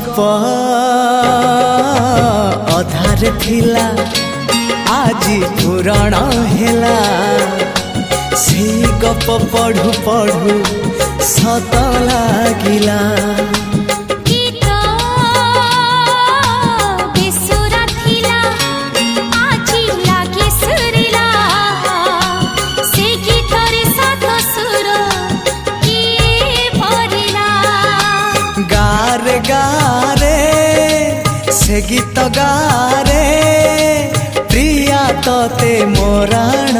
गप अधार थिला आजी पुराण हेला से गप पढ़ु पढ़ु सत लागिला गारे गारे से गीत गारे प्रिया तोते मोराण